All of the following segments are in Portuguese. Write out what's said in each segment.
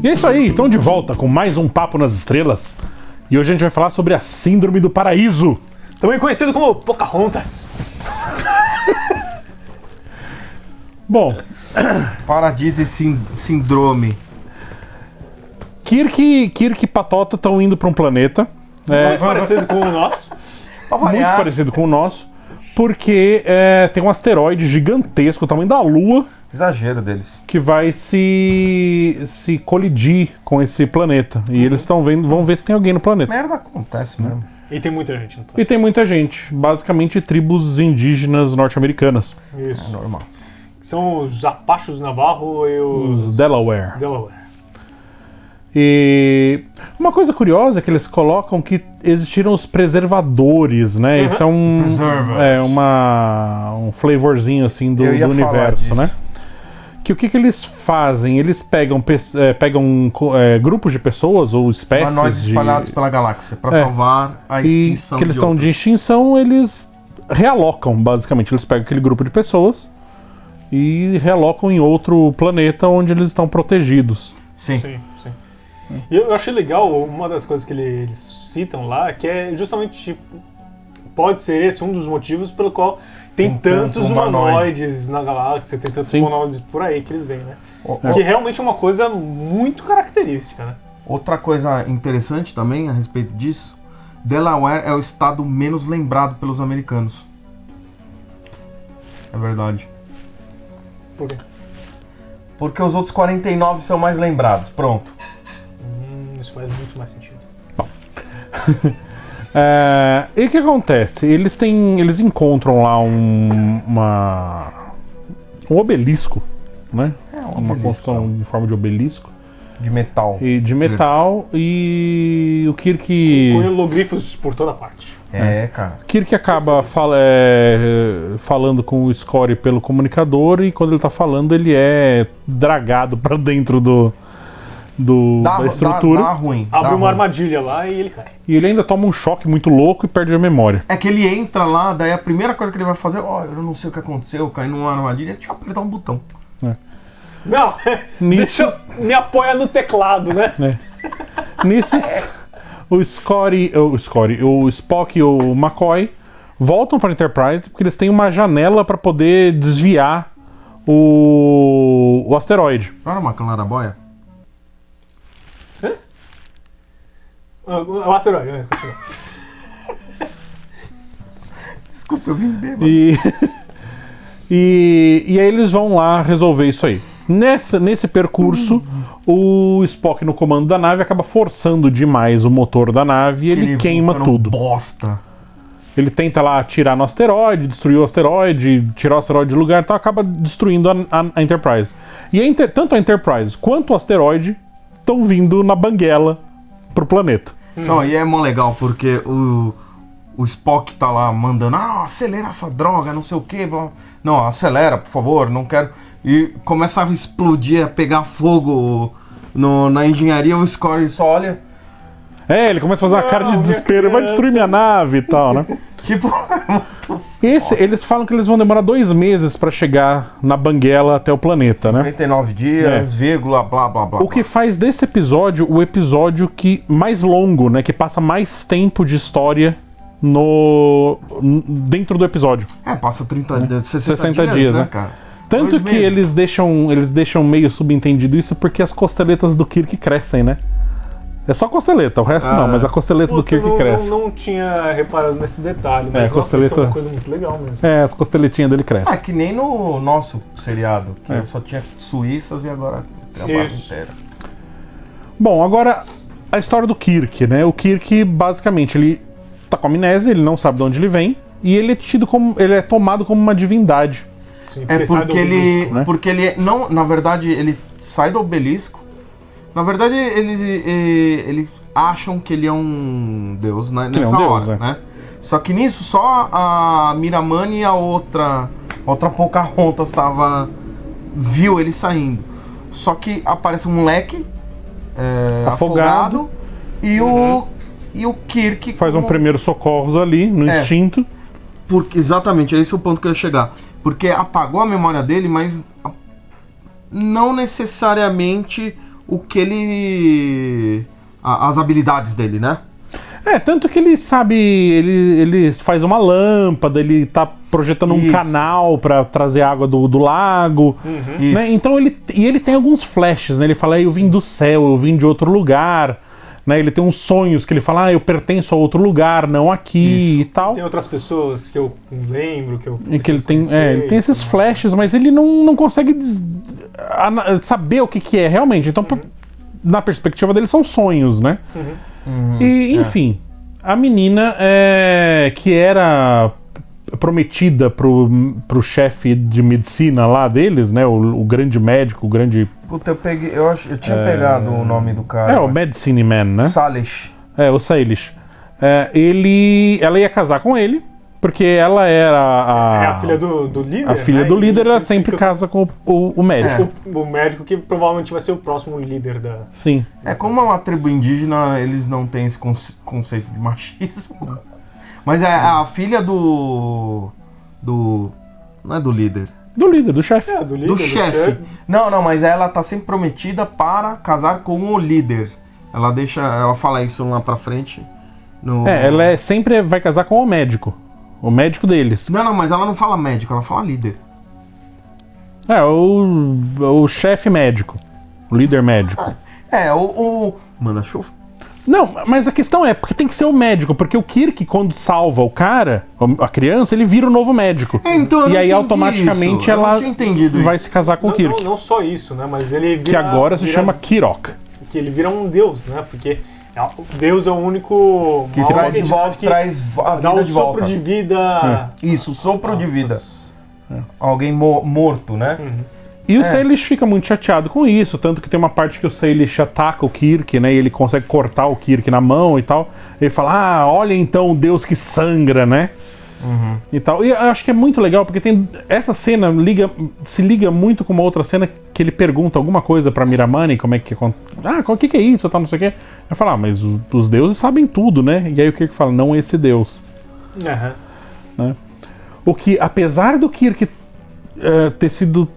E é isso aí, então de volta com mais um Papo nas Estrelas. E hoje a gente vai falar sobre a Síndrome do Paraíso. Também conhecido como Pocahontas. Bom, Paradiso e Síndrome. Kirk e Patota estão indo para um planeta. Muito parecido com o nosso. Muito parecido com o nosso. Porque tem um asteroide gigantesco, o tamanho da Lua, Exagero deles. que vai se colidir com esse planeta. E eles vão ver se tem alguém no planeta. Merda acontece mesmo. E tem muita gente no E tem muita gente, basicamente tribos indígenas norte-americanas. Isso. É normal. São os Apachos Navarro e Os Delaware. Delaware. E uma coisa curiosa é que eles colocam que existiram os preservadores, né? Isso é um flavorzinho assim do universo, disso. né? Que o que eles fazem? Eles pegam grupos de pessoas ou espécies Humanoides espalhados pela galáxia para salvar a e extinção que eles de estão de outros. extinção, eles realocam, basicamente. Eles pegam aquele grupo de pessoas e realocam em outro planeta onde eles estão protegidos. Sim. Sim. E eu achei legal, uma das coisas que eles citam lá, que é justamente, pode ser esse um dos motivos pelo qual tem tantos humanoides na galáxia, tem tantos humanoides por aí que eles veem, né? Que realmente é uma coisa muito característica, né? Outra coisa interessante também a respeito disso, Delaware é o estado menos lembrado pelos americanos. É verdade. Por quê? Porque os outros 49 são mais lembrados. Pronto. Isso faz muito mais sentido. E o que acontece? Eles encontram lá um obelisco, né? Uma construção em forma de obelisco. De metal. E o Kirk... Com hologrifos por toda parte. Cara. Kirk acaba falando com o Scotty pelo comunicador e quando ele tá falando ele é dragado pra dentro da estrutura. Dá ruim. Abre uma armadilha lá e ele cai. E ele ainda toma um choque muito louco e perde a memória. É que ele entra lá, daí a primeira coisa que ele vai fazer, eu não sei o que aconteceu, eu caí numa armadilha, deixa eu apertar um botão. Não, deixa eu me apoiar no teclado, né? Nisso, o Spock e o McCoy voltam para a Enterprise porque eles têm uma janela para poder desviar o asteroide. Não era uma Clarabóia? O asteroide, né? Desculpa, eu vim bêbado. E aí eles vão lá resolver isso aí. Nesse percurso, o Spock no comando da nave acaba forçando demais o motor da nave e ele queima tudo. Bosta. Ele tenta lá atirar no asteroide, destruir o asteroide, tirar o asteroide do lugar, então acaba destruindo a Enterprise. E tanto a Enterprise quanto o asteroide estão vindo na banguela pro planeta. Não, e é mó legal, porque o Spock tá lá mandando, acelera essa droga, não sei o que, não, acelera, por favor, não quero. E começa a explodir, a pegar fogo na engenharia, o Scotty só olha. Ele começa a fazer uma cara de desespero, vai destruir minha nave e tal, né? Tipo, eles falam que eles vão demorar 2 meses pra chegar na banguela até o planeta, 59 dias, vírgula, blá, blá, blá. O que faz desse episódio o episódio mais longo, né? Que passa mais tempo de história dentro do episódio. Passa 60 dias, né, cara? Tanto que eles deixam meio subentendido isso porque as costeletas do Kirk crescem, né? É só costeleta, o resto não, mas a costeleta do Kirk cresce. Eu não tinha reparado nesse detalhe, mas isso é uma coisa muito legal mesmo. As costeletinhas dele crescem. Que nem no nosso seriado, que só tinha suíças e agora tem a barra inteira. Bom, agora a história do Kirk, né? O Kirk, basicamente, ele tá com amnésia, ele não sabe de onde ele vem, e ele é tomado como uma divindade. Sim, porque ele não, na verdade, ele sai do obelisco. Na verdade, eles acham que ele é um deus, né? Nessa hora, né? Só que nisso, só a Miramani e a outra Pocahontas viu ele saindo. Só que aparece um moleque afogado e o Kirk... Faz um primeiro socorros ali, no instinto. Exatamente, esse é o ponto que eu ia chegar. Porque apagou a memória dele, mas não necessariamente o que ele... as habilidades dele, né? Tanto que ele sabe, ele faz uma lâmpada, ele tá projetando um canal pra trazer água do lago, né? Então ele tem alguns flashes, né? Ele fala, eu vim do céu, eu vim de outro lugar, né? Ele tem uns sonhos que ele fala, eu pertenço a outro lugar, não aqui e tal. Tem outras pessoas que eu lembro, que eu que ele tem, ele tem esses flashes, mas ele não consegue saber o que é realmente. Então, na perspectiva dele, são sonhos, né? E, enfim, a menina que era prometida pro chefe de medicina lá deles, né? O grande médico, o grande... Puta, eu tinha pegado o nome do cara. o Medicine Man, né? Salish. O Salish. Ela ia casar com ele, porque ela era a filha do líder. A filha do líder, ela sempre casa com o médico. O médico que provavelmente vai ser o próximo líder da... Sim. Como é uma tribo indígena, eles não têm esse conceito de machismo. Mas é a filha do... Não é do líder. Do líder, do chefe. Do chefe. Não, mas ela tá sempre prometida para casar com o líder. Ela fala isso lá pra frente. Ela sempre vai casar com o médico. O médico deles. Não, mas ela não fala médico, ela fala líder. O chefe médico. O líder médico. o manda-chuva. Não, mas a questão porque tem que ser o médico, porque o Kirk, quando salva o cara, a criança, ele vira o novo médico. Então, e aí automaticamente ela vai se casar com o Kirk. Não só isso, né? Mas ele vira... Que agora se chama Kirok. Que ele vira um deus, né? Porque Deus é o único... Que traz a vida de volta. Sopro de vida... Isso, sopro de vida. Alguém morto, né? E o Salish fica muito chateado com isso, tanto que tem uma parte que o Salish ataca o Kirk, né? E ele consegue cortar o Kirk na mão e tal. Ele fala, olha então o Deus que sangra, né? E tal. E eu acho que é muito legal, porque tem essa cena se liga muito com uma outra cena que ele pergunta alguma coisa pra Miramanee, como é que o que é isso, tal, não sei o quê. Ele fala, mas os deuses sabem tudo, né? E aí o Kirk fala, não esse Deus. Né? O que, apesar do Kirk ter sido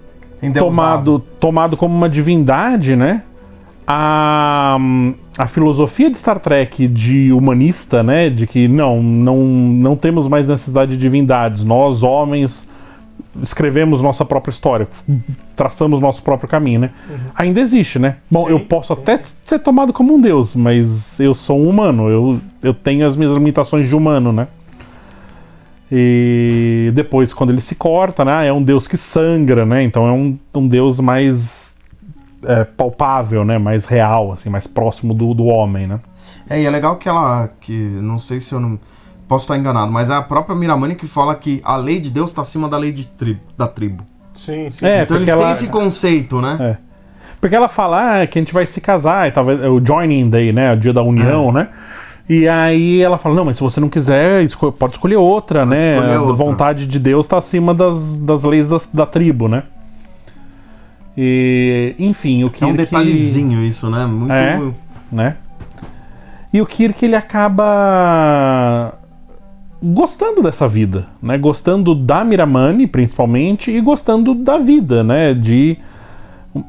tomado como uma divindade, né? A filosofia de Star Trek de humanista, né? De que não temos mais necessidade de divindades. Nós, homens, escrevemos nossa própria história, traçamos nosso próprio caminho, né? Ainda existe, né? Bom, eu posso até ser tomado como um deus, mas eu sou um humano. Eu tenho as minhas limitações de humano, né? E depois, quando ele se corta, né? É um deus que sangra, né? Então é um deus mais palpável, né? Mais real, assim, mais próximo do homem, né? E é legal que não sei se eu não posso estar enganado, mas é a própria Miramanee que fala que a lei de Deus está acima da lei da tribo. Sim. Então eles têm esse conceito, né? Porque ela fala que a gente vai se casar, e talvez o Joining Day, né? O dia da união, né? E aí ela fala, não, mas se você não quiser, pode escolher outra, né? A vontade de Deus está acima das leis da tribo, né? E, enfim, o Kirk... É um detalhezinho isso, né? Muito... né? E o Kirk, ele acaba gostando dessa vida, né? Gostando da Miramanee, principalmente, e gostando da vida, né?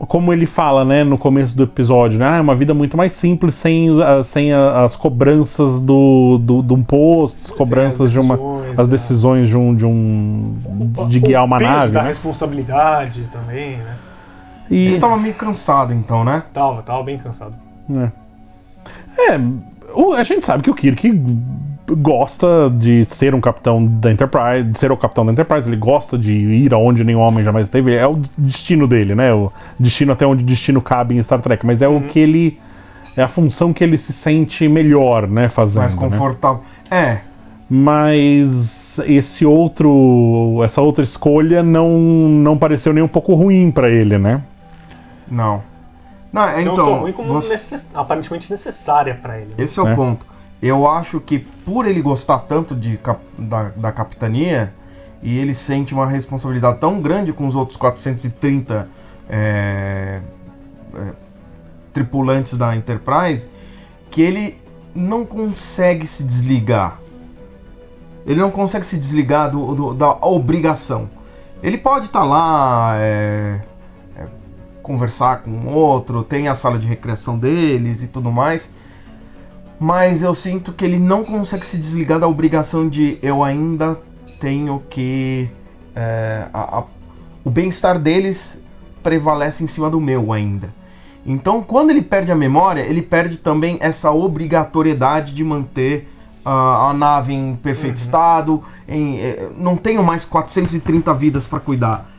Como ele fala, né, no começo do episódio, né? É uma vida muito mais simples, sem as cobranças do imposto, as cobranças as decisões de guiar uma nave. Da responsabilidade também, né? E ele tava meio cansado, então, né? Tava bem cansado. A gente sabe que o Kirk gosta de ser um capitão da Enterprise, de ser o capitão da Enterprise, ele gosta de ir aonde nenhum homem jamais esteve, é o destino dele, né? O destino até onde o destino cabe em Star Trek, mas é o que ele... É a função que ele se sente melhor, né, fazendo. Mais confortável. Né? Mas essa outra escolha não pareceu nem um pouco ruim pra ele, né? Não, então... Não só ruim como aparentemente necessária pra ele. Né? Esse é o ponto. Eu acho que por ele gostar tanto da capitania, e ele sente uma responsabilidade tão grande com os outros 430 tripulantes da Enterprise, que ele não consegue se desligar. Ele não consegue se desligar da obrigação. Ele pode estar lá conversar com o outro, tem a sala de recreação deles e tudo mais. Mas eu sinto que ele não consegue se desligar da obrigação de eu ainda tenho que... o bem-estar deles prevalece em cima do meu ainda. Então, quando ele perde a memória, ele perde também essa obrigatoriedade de manter a nave em perfeito estado. Não tenho mais 430 vidas para cuidar,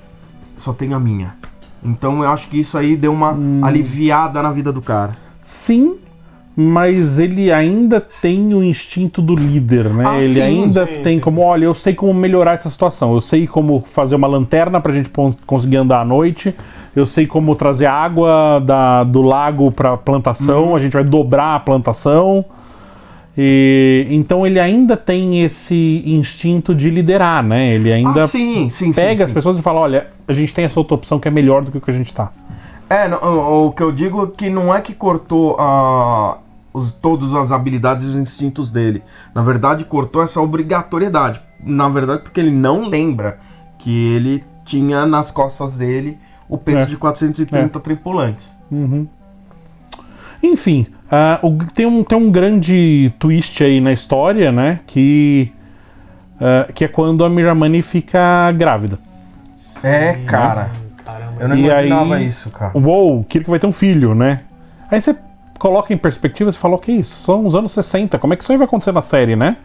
só tenho a minha. Então, eu acho que isso aí deu uma aliviada na vida do cara. Sim, mas ele ainda tem o instinto do líder, né? Ele ainda tem como, olha, eu sei como melhorar essa situação, eu sei como fazer uma lanterna pra gente conseguir andar à noite, eu sei como trazer água do lago pra plantação, a gente vai dobrar a plantação. Então ele ainda tem esse instinto de liderar, né? Ele ainda pega as pessoas e fala, olha, a gente tem essa outra opção que é melhor do que o que a gente tá. O que eu digo é que não é que cortou todas as habilidades e os instintos dele. Na verdade, cortou essa obrigatoriedade. Na verdade, porque ele não lembra que ele tinha nas costas dele o peso de 430 tripulantes. Enfim, tem um grande twist aí na história, né? Que é quando a Miramoney fica grávida. Cara. Caramba. Eu não imaginava isso, cara. Uou, o Kirk vai ter um filho, né? Aí você coloca em perspectiva e fala, o que é isso? São os anos 60, como é que isso aí vai acontecer na série, né?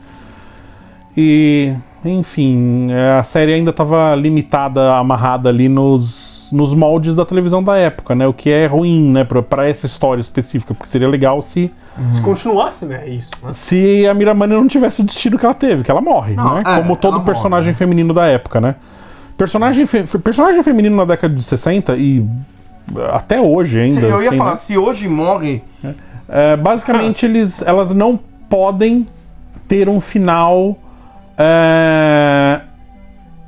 E, enfim, a série ainda estava limitada, amarrada ali nos moldes da televisão da época, né? O que é ruim, né? Pra essa história específica, porque seria legal se continuasse, né? Isso, né? Se a Miramoney não tivesse o destino que ela teve, que ela morre, né? Como todo personagem feminino da época, né? Personagem feminino na década de 60 e até hoje ainda. Sim, eu ia falar, né? Se hoje morre... basicamente, elas não podem ter um final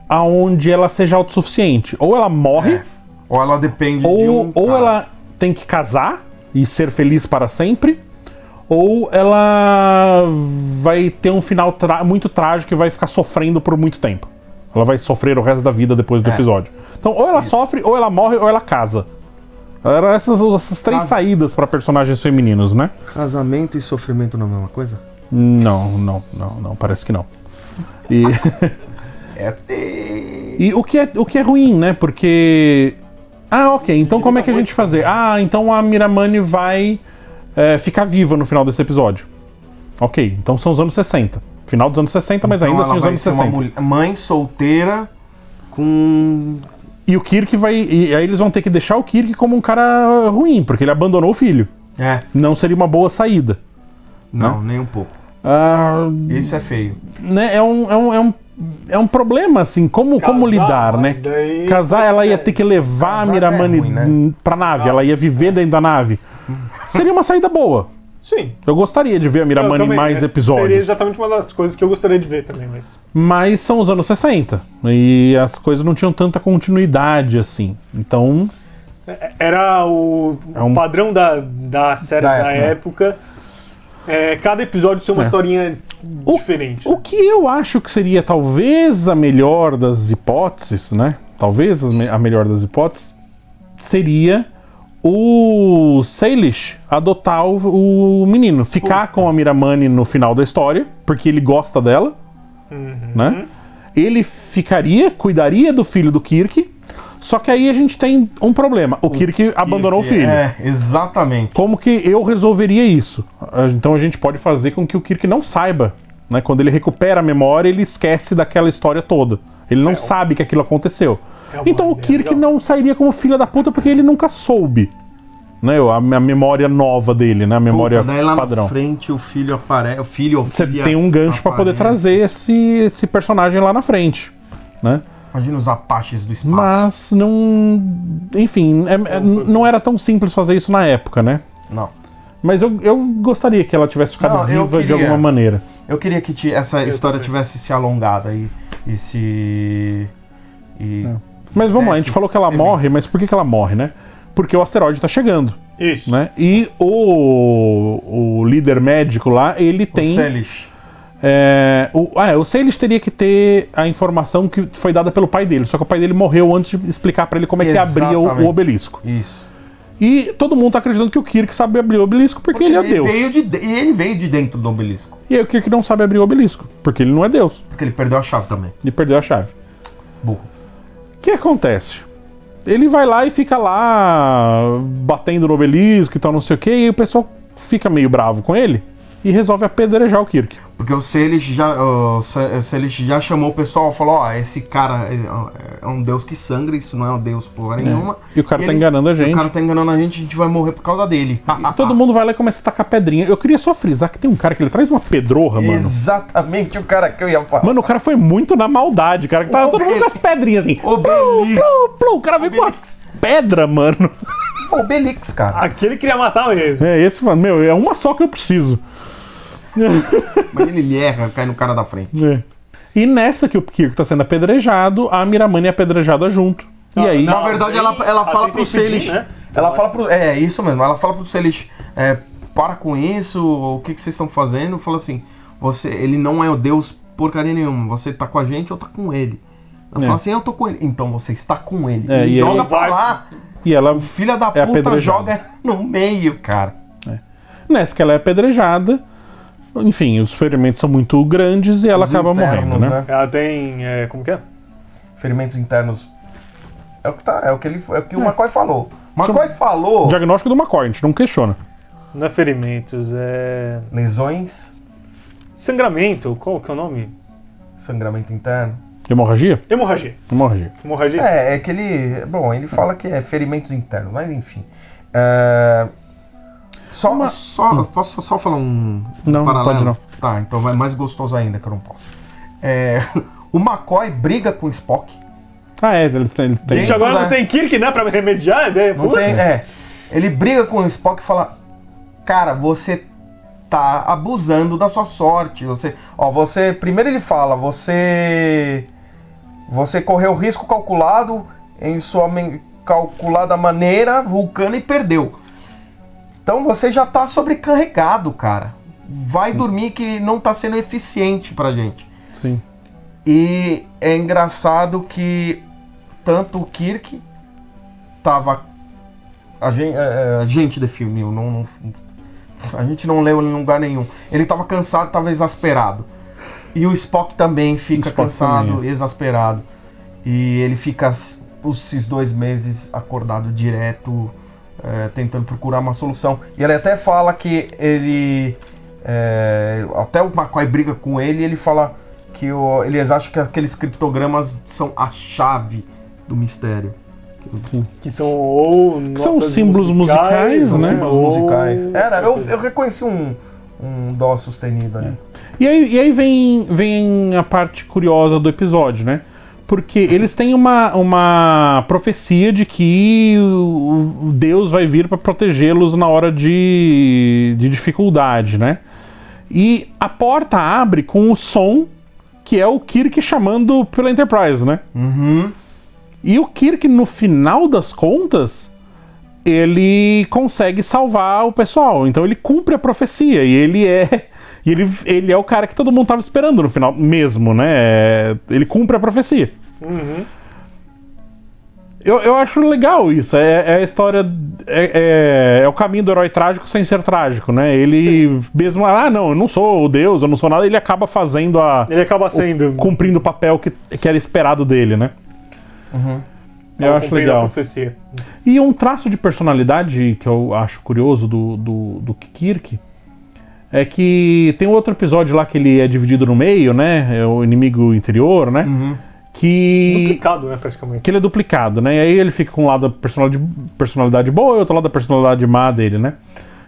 aonde ela seja autossuficiente. Ou ela morre, ou ela depende ou ela tem que casar e ser feliz para sempre, ou ela vai ter um final muito trágico e vai ficar sofrendo por muito tempo. Ela vai sofrer o resto da vida depois do episódio. Então, ou ela sofre, ou ela morre, ou ela casa. Eram essas três saídas para personagens femininos, né? Casamento e sofrimento não é a mesma coisa? Não, parece que não. E e o que é ruim, né? Porque... ok, então como é que a gente fazer? Então a Miramoney vai ficar viva no final desse episódio. Ok, então são os anos 60. Final dos anos 60, mas ainda assim os anos 60. Uma mãe solteira com... E o Kirk e aí eles vão ter que deixar o Kirk como um cara ruim, porque ele abandonou o filho. Não seria uma boa saída. Não, nem um pouco. Isso é feio. Né, é um problema, assim, como lidar, né? Casar, ela ia ter que levar a Miramoney pra nave, ela ia viver dentro da nave. Seria uma saída boa. Sim. Eu gostaria de ver a Miramoney em mais episódios. Seria exatamente uma das coisas que eu gostaria de ver também, Mas são os anos 60. E as coisas não tinham tanta continuidade, assim. Então... Era o padrão da série da época. Cada episódio ser uma historinha diferente. O que eu acho que seria talvez a melhor das hipóteses, né? Talvez a melhor das hipóteses seria o Salish adotar o menino, ficar com a Miramoney no final da história, porque ele gosta dela, né? Ele cuidaria do filho do Kirk, só que aí a gente tem um problema. O Kirk abandonou o filho. Exatamente. Como que eu resolveria isso? Então a gente pode fazer com que o Kirk não saiba, né? Quando ele recupera a memória, ele esquece daquela história toda. Ele não sabe que aquilo aconteceu. Então o Kirk não sairia como filho da puta porque ele nunca soube, né? A memória nova dele, né? A memória daí lá padrão. Na frente o filho aparece, o filho ou Você filha tem um gancho para poder trazer esse personagem lá na frente, né? Imagina os Apaches do espaço. Mas não, enfim, não era tão simples fazer isso na época, né? Não. Mas eu gostaria que ela tivesse ficado viva de alguma maneira. Eu queria que essa história tivesse se alongado Mas vamos lá, a gente falou que ela morre, mas por que ela morre, né? Porque o asteroide tá chegando. Isso. Né? E o líder médico lá, ele tem... O Salish. O Salish teria que ter a informação que foi dada pelo pai dele, só que o pai dele morreu antes de explicar pra ele como é que abria o obelisco. Isso. E todo mundo tá acreditando que o Kirk sabe abrir o obelisco porque ele é Deus. Ele veio de dentro do obelisco. E aí o Kirk não sabe abrir o obelisco, porque ele não é Deus. Porque ele perdeu a chave também. Ele perdeu a chave. Burro. O que acontece? Ele vai lá e fica lá batendo no obelisco e tal, não sei o que, e o pessoal fica meio bravo com ele e resolve apedrejar o Kirk. Porque o Salish já chamou o pessoal e falou, esse cara é um deus que sangra, isso não é um deus porra nenhuma. E o cara tá enganando a gente. O cara tá enganando a gente vai morrer por causa dele. E todo mundo vai lá e começa a tacar pedrinha. Eu queria só frisar que tem um cara que ele traz uma pedrorra, mano. Exatamente o cara que eu ia falar. Mano, o cara foi muito na maldade, cara. Que tava todo mundo com as pedrinhas assim. O cara veio com uma pedra, mano. Obelix, cara. Aquele queria matar mesmo. Esse, mano, é uma só que eu preciso. Mas ele erra, cai no cara da frente. E nessa que o Kirk tá sendo apedrejado, a Miramani é apedrejada junto. E aí... Na verdade, ela fala pro Salish... Né? Ela fala pro... isso mesmo. Ela fala pro Salish, para com isso, o que vocês estão fazendo? Fala assim, ele não é o Deus porcaria nenhuma. Você tá com a gente ou tá com ele? Ela fala assim, eu tô com ele. Então você está com ele. E joga pra lá. E ela filha da puta joga no meio, cara. Nessa que ela é apedrejada... Enfim, os ferimentos são muito grandes e ela acaba morrendo, né? Ela tem... como que é? Ferimentos internos. É o que o McCoy falou. McCoy falou... Diagnóstico do McCoy, a gente não questiona. Não é ferimentos, lesões. Sangramento, qual que é o nome? Sangramento interno. Hemorragia? Hemorragia. É que ele... Bom, ele fala que é ferimentos internos, mas enfim. Posso só falar um não, paralelo? Pode não. Tá, então vai mais gostoso ainda que eu não posso. O McCoy briga com o Spock. Ele tem. Gente, agora não tem Kirk, né, pra remediar? Não tem, Ele briga com o Spock e fala, cara, você tá abusando da sua sorte. Primeiro ele fala, você correu risco calculado em sua calculada maneira vulcana e perdeu. Então você já tá sobrecarregado, cara. Vai dormir que não tá sendo eficiente pra gente. Sim. E é engraçado que tanto o Kirk tava... A gente definiu, a gente não leu em lugar nenhum. Ele tava cansado, tava exasperado. E o Spock também fica cansado, exasperado. E ele fica esses 2 meses acordado direto... tentando procurar uma solução. E ele até fala que ele... até o McCoy briga com ele e ele fala que eles acham que aqueles criptogramas são a chave do mistério. Sim. Que são são símbolos musicais, né? Símbolos musicais. Eu reconheci um dó sustenido ali. E aí vem a parte curiosa do episódio, né? Porque eles têm uma profecia de que o Deus vai vir para protegê-los na hora de dificuldade, né? E a porta abre com o som que é o Kirk chamando pela Enterprise, né? Uhum. E o Kirk, no final das contas, ele consegue salvar o pessoal. Então ele cumpre a profecia e ele é o cara que todo mundo tava esperando no final mesmo, né? Ele cumpre a profecia. Uhum. Eu acho legal isso. É a história... É o caminho do herói trágico sem ser trágico, né? Ele mesmo... não, eu não sou o Deus, eu não sou nada. Ele acaba fazendo Ele acaba sendo... cumprindo o papel que era esperado dele, né? Uhum. Eu acho legal. Profecia. E um traço de personalidade que eu acho curioso do Kirk é que tem um outro episódio lá que ele é dividido no meio, né? É o inimigo interior, né? Uhum. Duplicado, né, praticamente. Que ele é duplicado, né? E aí ele fica com um lado da personalidade boa e outro lado da personalidade má dele, né?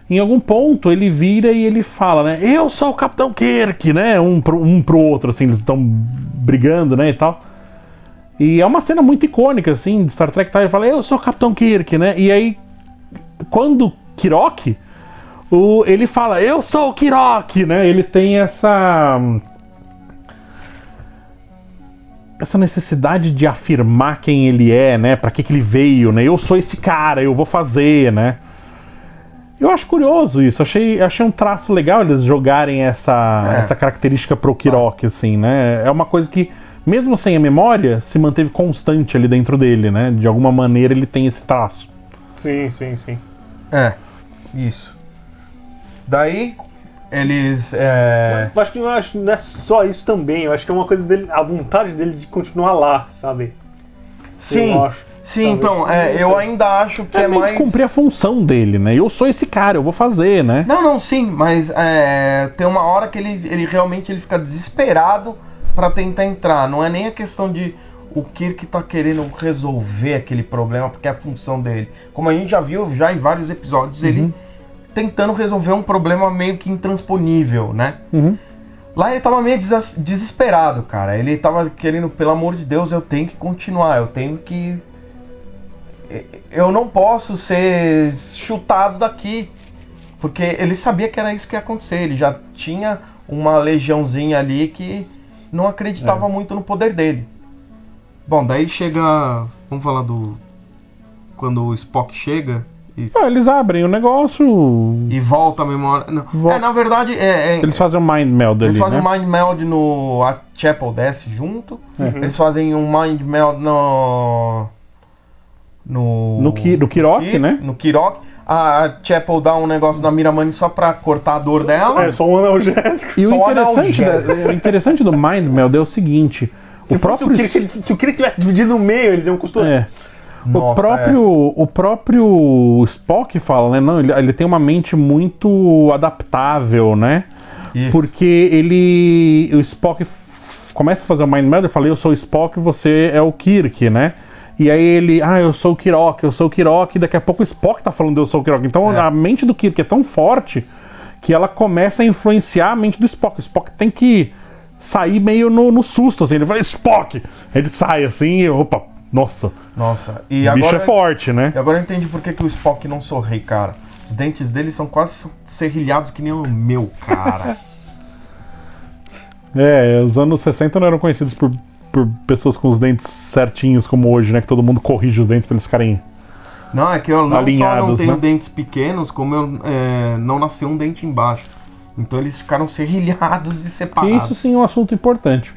Em algum ponto ele vira e ele fala, né? Eu sou o Capitão Kirk, né? Um pro outro, assim, eles estão brigando, né, e tal. E é uma cena muito icônica, assim, de Star Trek, tá? Ele fala, eu sou o Capitão Kirk, né? E aí, quando Kirok, ele fala, eu sou o Kirok, né? Ele tem essa necessidade de afirmar quem ele é, né? Pra que ele veio, né? Eu sou esse cara, eu vou fazer, né? Eu acho curioso isso, achei um traço legal eles jogarem essa característica pro Kirok, assim, né? É uma coisa que, mesmo sem a memória, se manteve constante ali dentro dele, né? De alguma maneira ele tem esse traço. Sim. Isso. Daí, eles... Eu acho que não é só isso também, eu acho que é uma coisa dele, a vontade dele de continuar lá, sabe? Sim, eu acho. Sim, então, eu ainda acho que é mais... cumprir a função dele, né? Eu sou esse cara, eu vou fazer, né? Não, sim, mas tem uma hora que ele realmente fica desesperado pra tentar entrar. Não é nem a questão de o Kirk tá querendo resolver aquele problema, porque é a função dele. Como a gente já viu em vários episódios, ele tentando resolver um problema meio que intransponível, né? Lá ele tava meio desesperado, cara. Ele tava querendo, pelo amor de Deus, eu tenho que continuar, eu não posso ser chutado daqui. Porque ele sabia que era isso que ia acontecer. Ele já tinha uma legiãozinha ali que não acreditava muito no poder dele. Bom, daí chega... Vamos falar quando o Spock chega... Eles abrem o negócio... E volta a memória... Não. Na verdade... Eles fazem um Mind Meld ali, Eles fazem né? um Mind Meld no... A Chapel desce junto. Eles fazem um Mind Meld no Kirok, né? No Kirok. A Chapel dá um negócio na Miramani só pra cortar a dor dela. Só um analgésico. E o interessante do Mind Meld é o seguinte... Se o Kirk tivesse dividido no meio, eles iam costurar. O próprio Spock fala, né? Não, ele tem uma mente muito adaptável, né? Isso. Porque o Spock começa a fazer o Mind Meld e fala, eu sou o Spock, você é o Kirk, né? E aí ele, eu sou o Kirok, e daqui a pouco o Spock tá falando eu sou o Kirok. Então a mente do Kirk é tão forte que ela começa a influenciar a mente do Spock. O Spock tem que sair meio no susto, assim. Ele fala, Spock! Ele sai assim e, opa, nossa. E o bicho agora, é forte, né? E agora eu entendi por que o Spock não sorri, cara. Os dentes dele são quase serrilhados que nem o meu, cara. Os anos 60 não eram conhecidos por pessoas com os dentes certinhos como hoje, né? Que todo mundo corrige os dentes pra eles ficarem Não, é que eu não só não tenho né? dentes pequenos, como eu não nasceu um dente embaixo. Então eles ficaram serrilhados e separados. Isso sim é um assunto importante.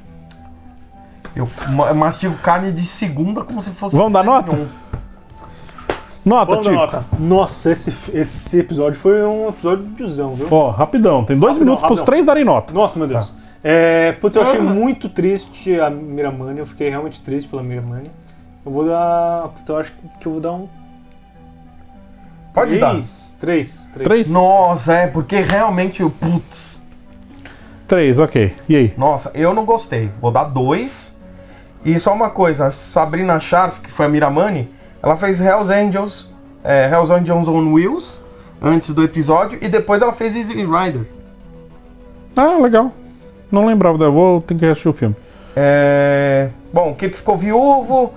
Eu mastigo carne de segunda como se fosse... Vamos dar nota? Nota, Tico. Nota. Nossa, esse episódio foi um episódio de Juzão, viu? Rapidão. Tem 2 minutos pros 3 darem nota. Nossa, meu Deus. Eu achei muito triste a Miramani. Eu fiquei realmente triste pela Miramani. Eu vou dar... Eu acho que eu vou dar um... Pode dar. 3. Nossa, porque realmente... Putz. 3, ok. E aí? Nossa, eu não gostei. Vou dar 2. E só uma coisa. A Sabrina Sharp, que foi a Miramani, ela fez Hells Angels on Wheels antes do episódio. E depois ela fez Easy Rider. Legal. Não lembrava, ter que assistir o filme. Bom, o Kirk ficou viúvo.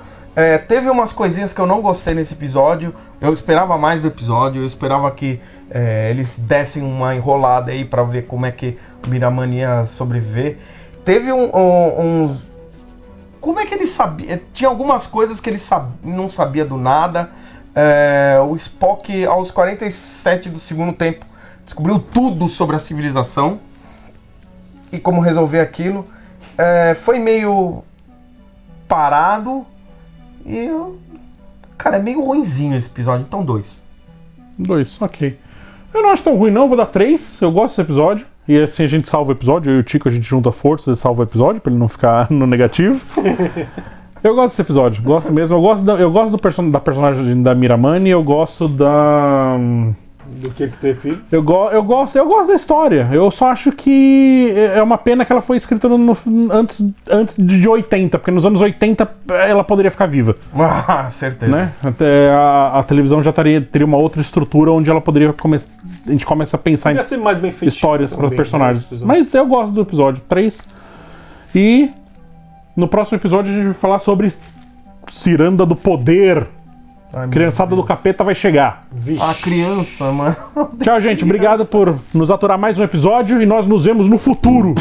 Teve umas coisinhas que eu não gostei nesse episódio. Eu esperava mais do episódio. Eu esperava que eles dessem uma enrolada aí pra ver como é que o Miramani ia sobreviver. Teve uns... Como é que ele sabia? Tinha algumas coisas que ele não sabia do nada. O Spock, aos 47 do segundo tempo, descobriu tudo sobre a civilização e como resolver aquilo. Foi meio parado e... Cara, é meio ruinzinho esse episódio, então 2. 2, ok. Eu não acho tão ruim não, vou dar 3. Eu gosto desse episódio. E assim a gente salva o episódio, eu e o Tico a gente junta forças e salva o episódio, pra ele não ficar no negativo. Eu gosto desse episódio, gosto mesmo. Eu gosto da personagem da Miramani, eu gosto da... Do que ter filho? Eu gosto da história. Eu só acho que é uma pena que ela foi escrita antes de 80, porque nos anos 80 ela poderia ficar viva. Certeza. Né? Até a televisão já teria uma outra estrutura onde ela poderia a gente começa a pensar ser mais bem feito, histórias para os personagens. Mas eu gosto do episódio 3. E no próximo episódio a gente vai falar sobre Ciranda do Poder. Criançada do Capeta vai chegar. Vixe. A criança, mano. Tchau, gente. Obrigado por nos aturar mais um episódio e nós nos vemos no futuro.